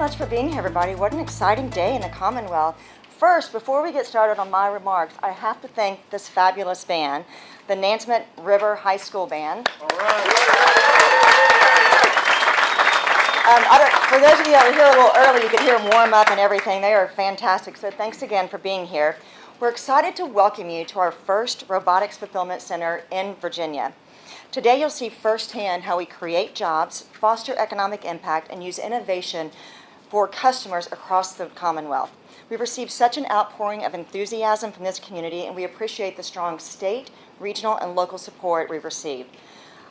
much for being here, everybody. What an exciting day in the Commonwealth. First, before we get started on my remarks, I have to thank this fabulous band, the Nansemond River High School Band. All right. For those of you that were here a little early, you could hear them warm up and everything. They are fantastic, so thanks again for being here. We're excited to welcome you to our first Robotics Fulfillment Center in Virginia. Today you'll see firsthand how we create jobs, foster economic impact, and use innovation for customers across the Commonwealth. We've received such an outpouring of enthusiasm from this community, and we appreciate the strong state, regional, and local support we've received.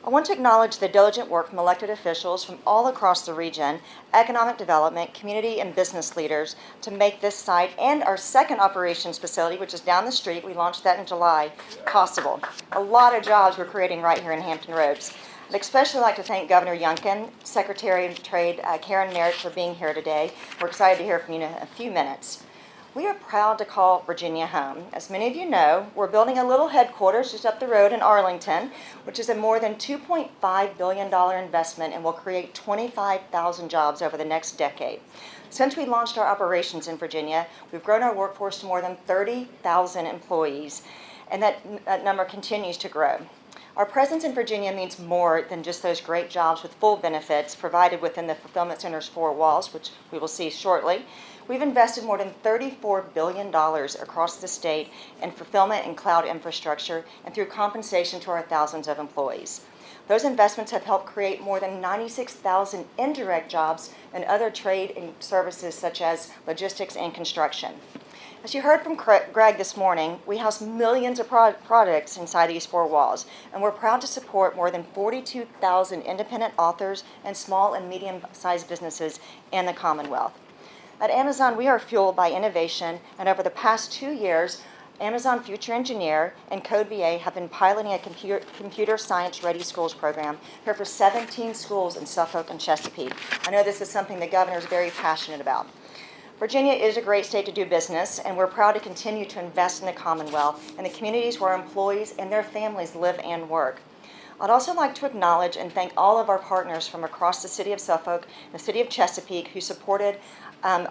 I want to acknowledge the diligent work from elected officials from all across the region, economic development, community, and business leaders to make this site and our second operations facility, which is down the street, we launched that in July, possible. A lot of jobs we're creating right here in Hampton Roads. I'd especially like to thank Governor Youngkin, Secretary of Trade Karen Merritt for being here today. We're excited to hear from you in a few minutes. We are proud to call Virginia home. As many of you know, we're building a little headquarters just up the road in Arlington, which is a more than $2.5 billion investment and will create 25,000 jobs over the next decade. Since we launched our operations in Virginia, we've grown our workforce to more than 30,000 employees, and that number continues to grow. Our presence in Virginia means more than just those great jobs with full benefits provided within the Fulfillment Center's four walls, which we will see shortly. We've invested more than $34 billion across the state in fulfillment and cloud infrastructure and through compensation to our thousands of employees. Those investments have helped create more than 96,000 indirect jobs in other trade and services such as logistics and construction. As you heard from Greg this morning, we house millions of products inside these four walls, and we're proud to support more than 42,000 independent authors and small and medium-sized businesses in the Commonwealth. At Amazon, we are fueled by innovation, and over the past 2 years, Amazon Future Engineer and Code VA have been piloting a computer science ready schools program here for 17 schools in Suffolk and Chesapeake. I know this is something the governor is very passionate about. Virginia is a great state to do business, and we're proud to continue to invest in the Commonwealth and the communities where our employees and their families live and work. I'd also like to acknowledge and thank all of our partners from across the city of Suffolk and the city of Chesapeake who supported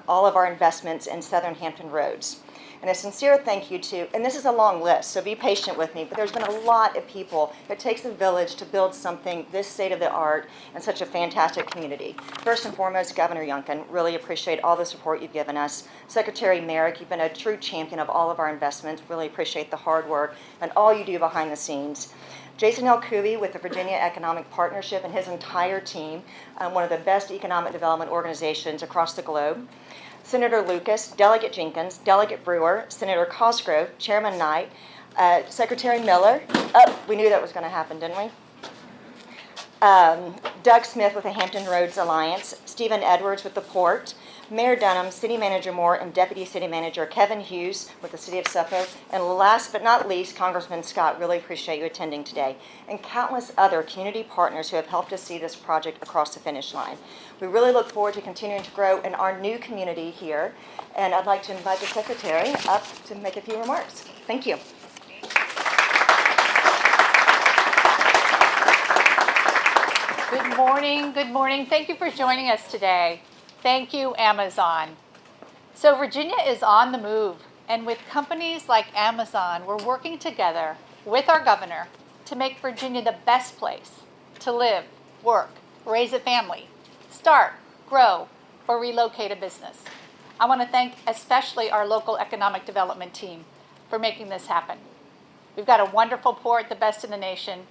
all of our investments in Southern Hampton Roads. And a sincere thank you to, and this is a long list, so be patient with me, but there's been a lot of people. It takes a village to build something this state-of-the-art and such a fantastic community. First and foremost, Governor Youngkin, really appreciate all the support you've given us. Secretary Merrick, you've been a true champion of all of our investments. Really appreciate the hard work and all you do behind the scenes. Jason L. Cooey with the Virginia Economic Partnership and his entire team, one of the best economic development organizations across the globe. Senator Lucas, Delegate Jenkins, Delegate Brewer, Senator Cosgrove, Chairman Knight, Secretary Miller. Oh, we knew that was going to happen, didn't we? Doug Smith with the Hampton Roads Alliance, Stephen Edwards with the Port, Mayor Dunham, City Manager Moore, and Deputy City Manager Kevin Hughes with the City of Suffolk, and last but not least, Congressman Scott. Really appreciate you attending today, and countless other community partners who have helped us see this project across the finish line. We really look forward to continuing to grow in our new community here, and I'd like to invite the Secretary up to make a few remarks. Thank you. Good morning, good morning. Thank you for joining us today. Thank you, Amazon. So Virginia is on the move, and with companies like Amazon, we're working together with our governor to make Virginia the best place to live, work, raise a family, start, grow, or relocate a business. I want to thank especially our local economic development team for making this happen. We've got a wonderful port, the best in the nation,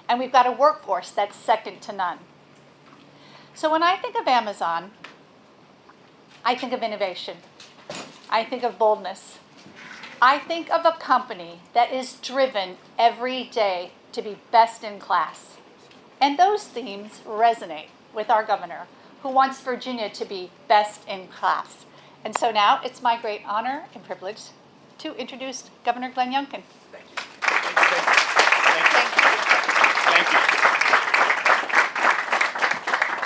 and we've got a workforce that's second to none. So when I think of Amazon, I think of innovation. I think of boldness. I think of a company that is driven every day to be best in class. And those themes resonate with our governor, who wants Virginia to be best in class. And so now it's my great honor and privilege to introduce Governor Glenn Youngkin. Thank you. Thank you.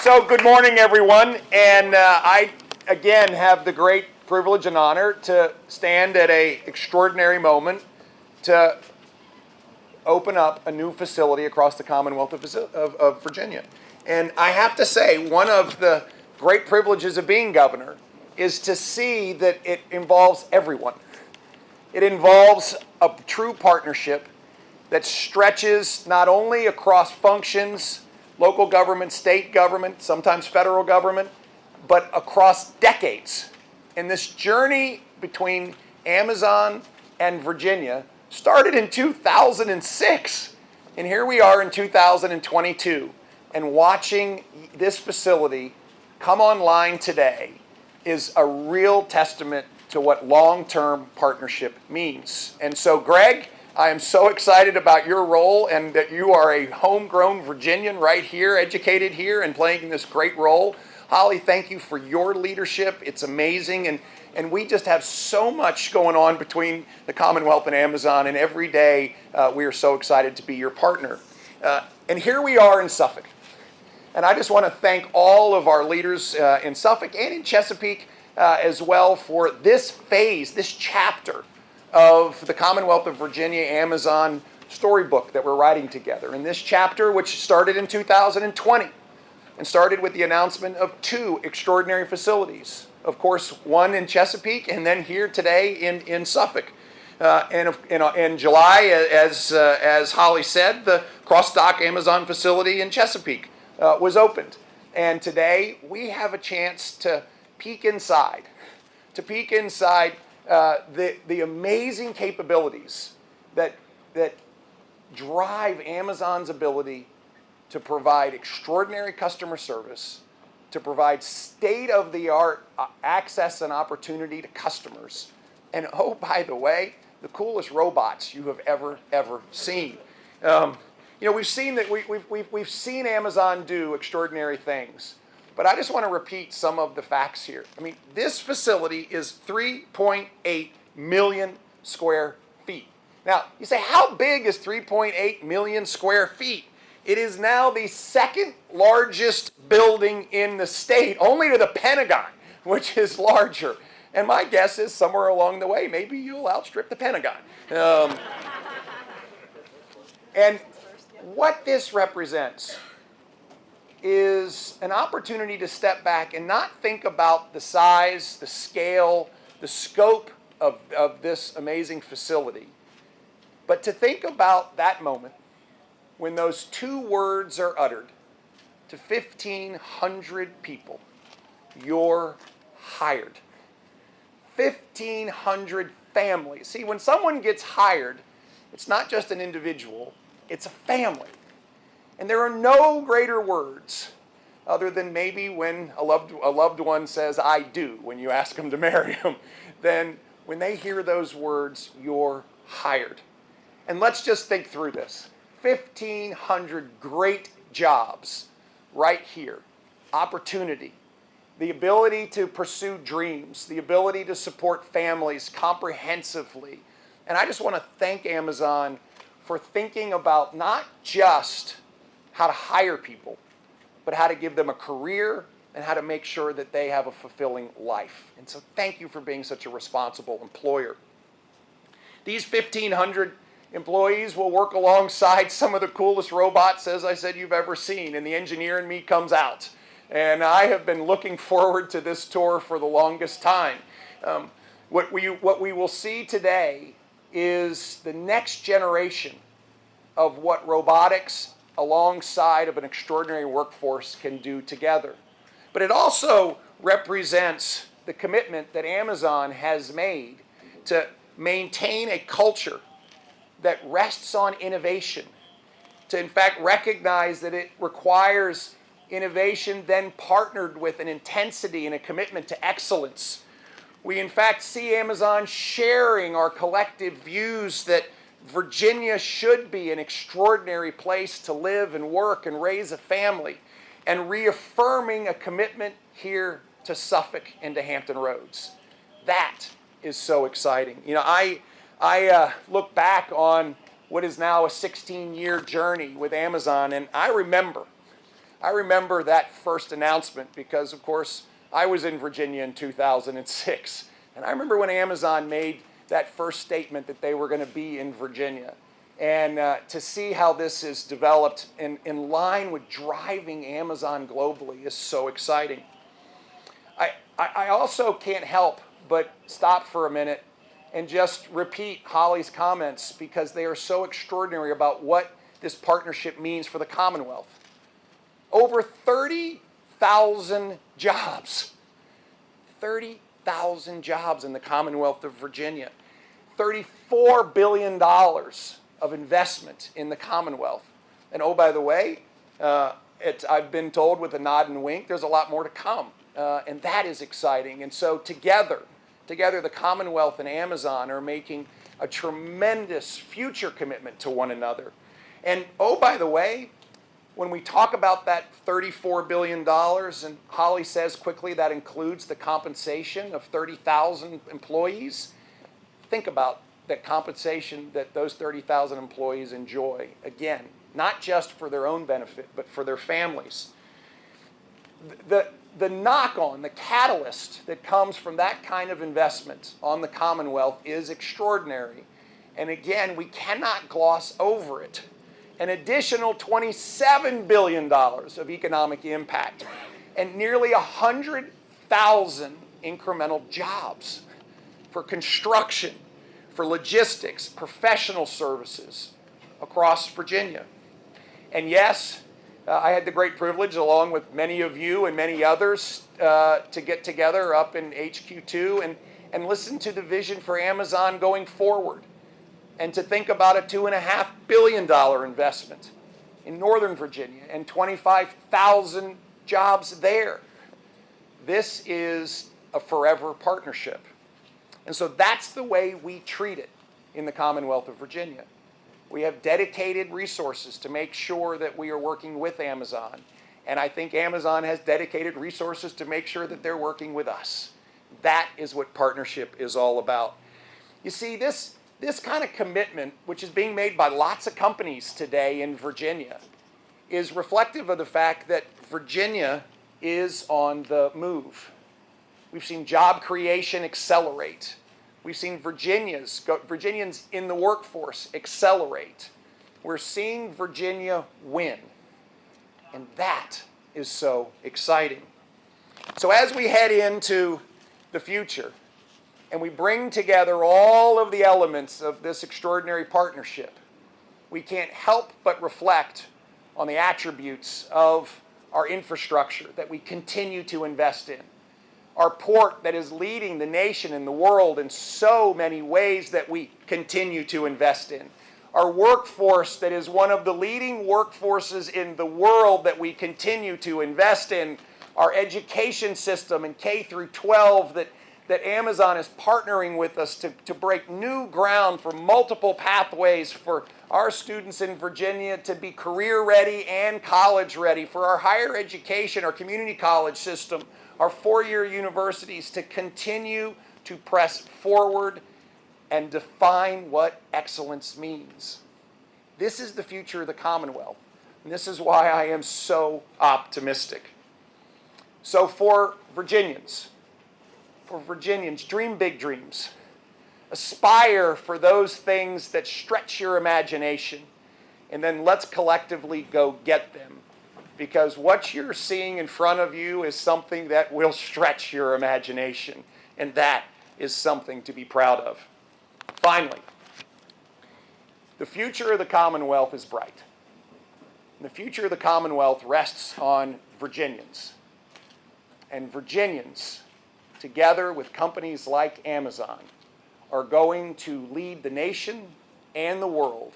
So good morning, everyone. And I, again, have the great privilege and honor to stand at an extraordinary moment to open up a new facility across the Commonwealth of Virginia. And I have to say, one of the great privileges of being governor is to see that it involves everyone. It involves a true partnership that stretches not only across functions, local government, state government, sometimes federal government, but across decades. And this journey between Amazon and Virginia started in 2006. And here we are in 2022. And watching this facility come online today is a real testament to what long-term partnership means. And so, Greg, I am so excited about your role and that you are a homegrown Virginian right here, educated here, and playing this great role. Holly, thank you for your leadership. It's amazing. And we just have so much going on between the Commonwealth and Amazon, and every day we are so excited to be your partner. And here we are in Suffolk. And I just want to thank all of our leaders in Suffolk and in Chesapeake as well for this phase, this chapter of the Commonwealth of Virginia Amazon storybook that we're writing together. And this chapter, which started in 2020, and started with the announcement of 2 extraordinary facilities. Of course, one in Chesapeake, and then here today in Suffolk. And in July, as Holly said, the cross-dock Amazon facility in Chesapeake was opened. And today, we have a chance to peek inside, the amazing capabilities that drive Amazon's ability to provide extraordinary customer service, to provide state-of-the-art access and opportunity to customers. And oh, by the way, the coolest robots you have ever seen. We've seen that we've seen Amazon do extraordinary things. But I just want to repeat some of the facts here. I mean, this facility is 3.8 million square feet. Now, you say, how big is 3.8 million square feet? It is now the second largest building in the state, only to the Pentagon, which is larger. And my guess is somewhere along the way, maybe you'll outstrip the Pentagon. And what this represents is an opportunity to step back and not think about the size, the scale, the scope of this amazing facility, but to think about that moment when those 2 words are uttered to 1,500 people: you're hired. 1,500 families. See, when someone gets hired, it's not just an individual, it's a family. And there are no greater words other than maybe when a loved one says, "I do," when you ask them to marry them, than when they hear those words, "you're hired." And let's just think through this. 1,500 great jobs right here. Opportunity. The ability to pursue dreams. The ability to support families comprehensively. And I just want to thank Amazon for thinking about not just how to hire people, but how to give them a career and how to make sure that they have a fulfilling life. And so thank you for being such a responsible employer. These 1,500 employees will work alongside some of the coolest robots, as I said, you've ever seen, and the engineer in me comes out. And I have been looking forward to this tour for the longest time. What we will see today is the next generation of what robotics alongside of an extraordinary workforce can do together. But it also represents the commitment that Amazon has made to maintain a culture that rests on innovation, to in fact recognize that it requires innovation then partnered with an intensity and a commitment to excellence. We in fact see Amazon sharing our collective views that Virginia should be an extraordinary place to live and work and raise a family, and reaffirming a commitment here to Suffolk and to Hampton Roads. That is so exciting. I look back on what is now a 16-year journey with Amazon, and I remember that first announcement because, of course, I was in Virginia in 2006, and I remember when Amazon made that first statement that they were going to be in Virginia. And to see how this is developed in line with driving Amazon globally is so exciting. I also can't help but stop for a minute and just repeat Holly's comments because they are so extraordinary about what this partnership means for the Commonwealth. Over 30,000 jobs. 30,000 jobs in the Commonwealth of Virginia. $34 billion of investment in the Commonwealth. And oh, by the way, I've been told with a nod and wink, there's a lot more to come. And that is exciting. And so together, the Commonwealth and Amazon are making a tremendous future commitment to one another. And oh, by the way, when we talk about that $34 billion, and Holly says quickly that includes the compensation of 30,000 employees, think about that compensation that those 30,000 employees enjoy. Again, not just for their own benefit, but for their families. The knock-on, the catalyst that comes from that kind of investment on the Commonwealth is extraordinary. And again, we cannot gloss over it. An additional $27 billion of economic impact and nearly 100,000 incremental jobs for construction, for logistics, professional services across Virginia. And yes, I had the great privilege, along with many of you and many others, to get together up in HQ2 and listen to the vision for Amazon going forward, and to think about a $2.5 billion investment in Northern Virginia and 25,000 jobs there. This is a forever partnership. And so that's the way we treat it in the Commonwealth of Virginia. We have dedicated resources to make sure that we are working with Amazon. And I think Amazon has dedicated resources to make sure that they're working with us. That is what partnership is all about. You see, this kind of commitment, which is being made by lots of companies today in Virginia, is reflective of the fact that Virginia is on the move. We've seen job creation accelerate. We've seen Virginians in the workforce accelerate. We're seeing Virginia win. And that is so exciting. So as we head into the future, and we bring together all of the elements of this extraordinary partnership, we can't help but reflect on the attributes of our infrastructure that we continue to invest in. Our port that is leading the nation and the world in so many ways that we continue to invest in. Our workforce that is one of the leading workforces in the world that we continue to invest in. Our education system in K through 12 that Amazon is partnering with us to break new ground for multiple pathways for our students in Virginia to be career ready and college ready, for our higher education, our community college system, our four-year universities to continue to press forward and define what excellence means. This is the future of the Commonwealth, and this is why I am so optimistic. So for Virginians, dream big dreams. Aspire for those things that stretch your imagination, and then let's collectively go get them. Because what you're seeing in front of you is something that will stretch your imagination, and that is something to be proud of. Finally, the future of the Commonwealth is bright. And the future of the Commonwealth rests on Virginians. And Virginians, together with companies like Amazon, are going to lead the nation and the world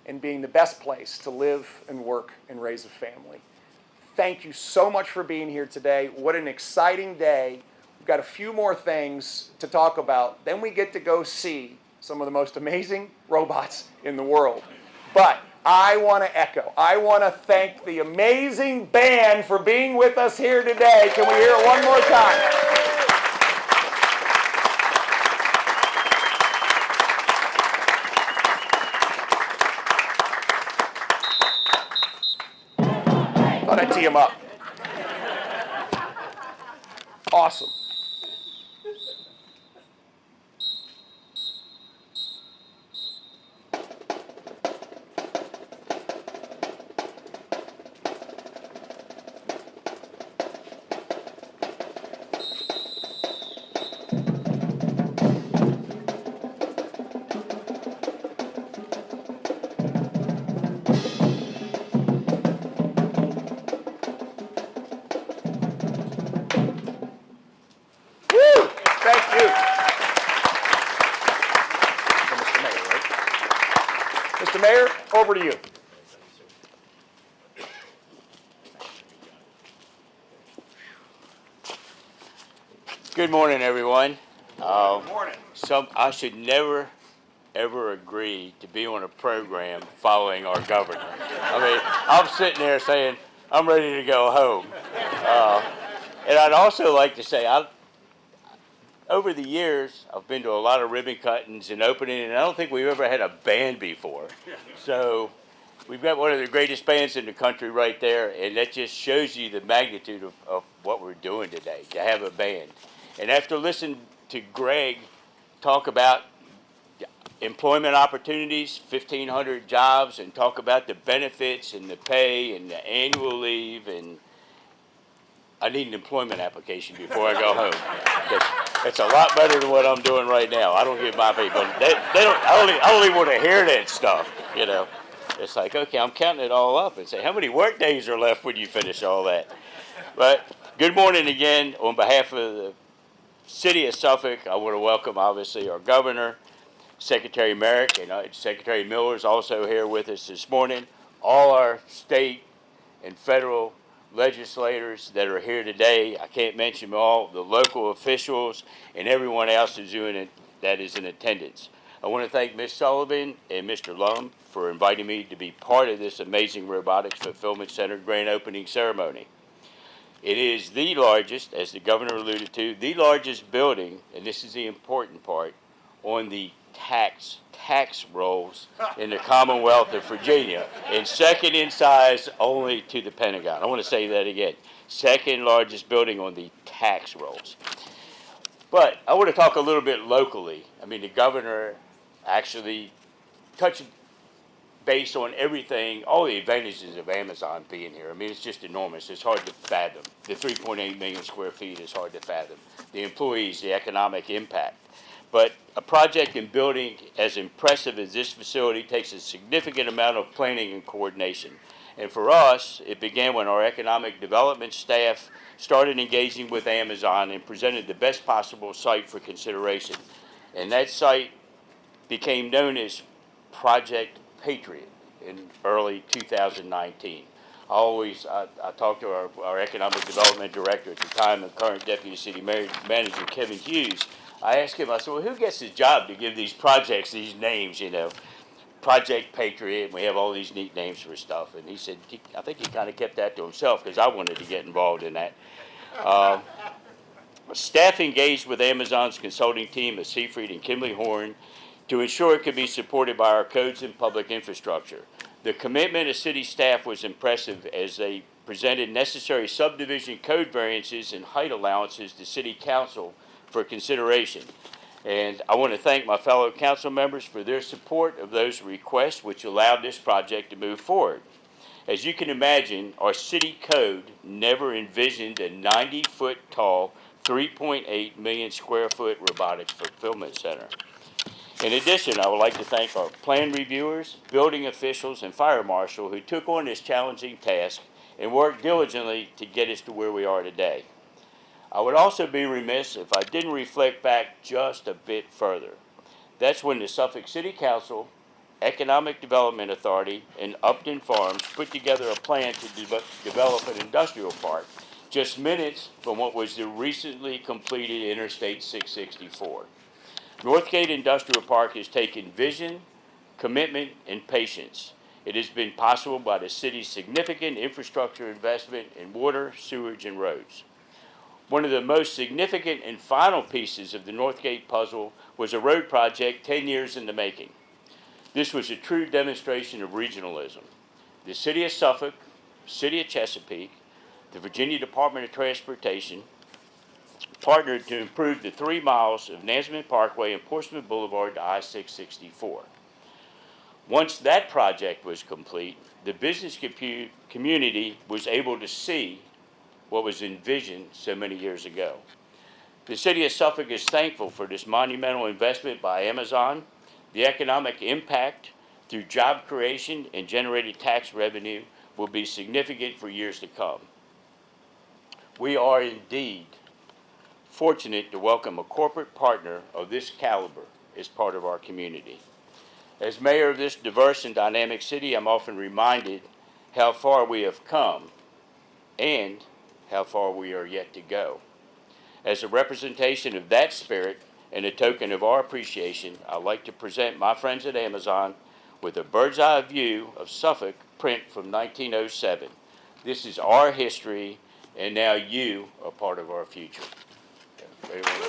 in being the best place to live and work and raise a family. Thank you so much for being here today. What an exciting day. We've got a few more things to talk about. Then we get to go see some of the most amazing robots in the world. But I want to thank the amazing band for being with us here today. Can we hear it one more time? Thought I'd tee them up. Awesome. Mayor, right? Mr. Mayor, over to you. Good morning, everyone. Good morning. I should never, ever agree to be on a program following our governor. I mean, I'm sitting there saying, I'm ready to go home. And I'd also like to say, over the years, I've been to a lot of ribbon cuttings and opening, and I don't think we've ever had a band before. So we've got one of the greatest bands in the country right there, and that just shows you the magnitude of what we're doing today, to have a band. And after listening to Greg talk about employment opportunities, 1,500 jobs, and talk about the benefits and the pay and the annual leave, and I need an employment application before I go home. It's a lot better than what I'm doing right now. I don't give my people. They don't. I only want to hear that stuff. You know, it's like, okay, I'm counting it all up and say, how many work days are left when you finish all that? But good morning again. On behalf of the City of Suffolk, I want to welcome, obviously, our governor, Secretary Merrick, and Secretary Miller is also here with us this morning. All our state and federal legislators that are here today. I can't mention them all, the local officials, and everyone else is doing it that is in attendance. I want to thank Ms. Sullivan and Mr. Lum for inviting me to be part of this amazing Robotics Fulfillment Center grand opening ceremony. It is the largest, as the governor alluded to, the largest building, and this is the important part, on the tax rolls in the Commonwealth of Virginia, and second in size only to the Pentagon. I want to say that again. Second largest building on the tax rolls. But I want to talk a little bit locally. I mean, the governor actually touched based on everything, all the advantages of Amazon being here. I mean, it's just enormous. It's hard to fathom. The 3.8 million square feet is hard to fathom. The employees, the economic impact. But a project and building as impressive as this facility takes a significant amount of planning and coordination. And for us, it began when our economic development staff started engaging with Amazon and presented the best possible site for consideration. And that site became known as Project Patriot in early 2019. I talked to our economic development director at the time, the current deputy city manager, Kevin Hughes. I asked him, I said, well, who gets his job to give these projects these names, you know? Project Patriot, and we have all these neat names for stuff. And he said, I think he kind of kept that to himself because I wanted to get involved in that. Staff engaged with Amazon's consulting team of Seafried and Kimley Horn to ensure it could be supported by our codes and public infrastructure. The commitment of city staff was impressive as they presented necessary subdivision code variances and height allowances to City Council for consideration. And I want to thank my fellow council members for their support of those requests, which allowed this project to move forward. As you can imagine, our city code never envisioned a 90-foot tall, 3.8 million square foot robotics fulfillment center. In addition, I would like to thank our plan reviewers, building officials, and fire marshal who took on this challenging task and worked diligently to get us to where we are today. I would also be remiss if I didn't reflect back just a bit further. That's when the Suffolk City Council, Economic Development Authority, and Upton Farms put together a plan to develop an industrial park just minutes from what was the recently completed Interstate 664. Northgate Industrial Park has taken vision, commitment, and patience. It has been possible by the city's significant infrastructure investment in water, sewage, and roads. One of the most significant and final pieces of the Northgate puzzle was a road project 10 years in the making. This was a true demonstration of regionalism. The City of Suffolk, City of Chesapeake, the Virginia Department of Transportation partnered to improve the 3 miles of Nansemond Parkway and Portsmouth Boulevard to I-664. Once that project was complete, the business community was able to see what was envisioned so many years ago. The City of Suffolk is thankful for this monumental investment by Amazon. The economic impact through job creation and generated tax revenue will be significant for years to come. We are indeed fortunate to welcome a corporate partner of this caliber as part of our community. As mayor of this diverse and dynamic city, I'm often reminded how far we have come and how far we are yet to go. As a representation of that spirit and a token of our appreciation, I'd like to present my friends at Amazon with a bird's eye view of Suffolk print from 1907. This is our history, and now you are part of our future. Very well.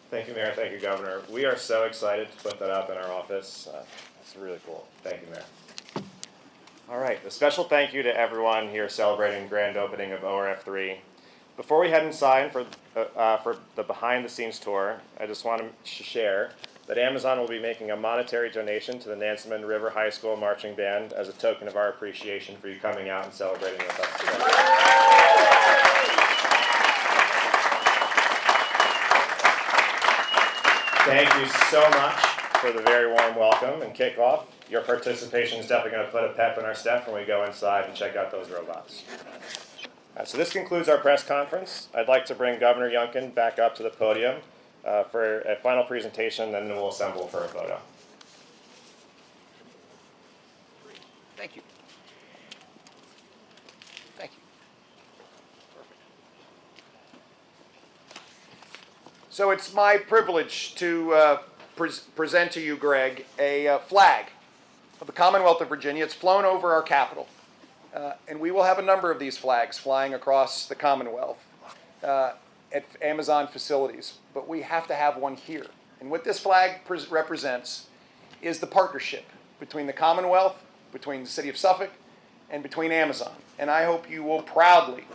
Thank you, Mayor. Thank you, Governor. We are so excited to put that up in our office. It's really cool. Thank you, Mayor. All right, a special thank you to everyone here celebrating the grand opening of ORF3. Before we head inside for the behind-the-scenes tour, I just want to share that Amazon will be making a monetary donation to the Nansemond River High School Marching Band as a token of our appreciation for you coming out and celebrating with us today. Thank you so much for the very warm welcome and kickoff. Your participation is definitely going to put a pep in our step when we go inside and check out those robots. So this concludes our press conference. I'd like to bring Governor Youngkin back up to the podium for a final presentation, and then we'll assemble for a photo. Thank you. Thank you. Perfect. So it's my privilege to present to you, Greg, a flag of the Commonwealth of Virginia. It's flown over our capital. And we will have a number of these flags flying across the Commonwealth at Amazon facilities. But we have to have one here. And what this flag represents is the partnership between the Commonwealth, between the city of Suffolk, and between Amazon. And I hope you will proudly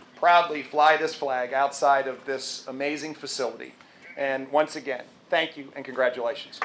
fly this flag outside of this amazing facility. And once again, thank you and congratulations.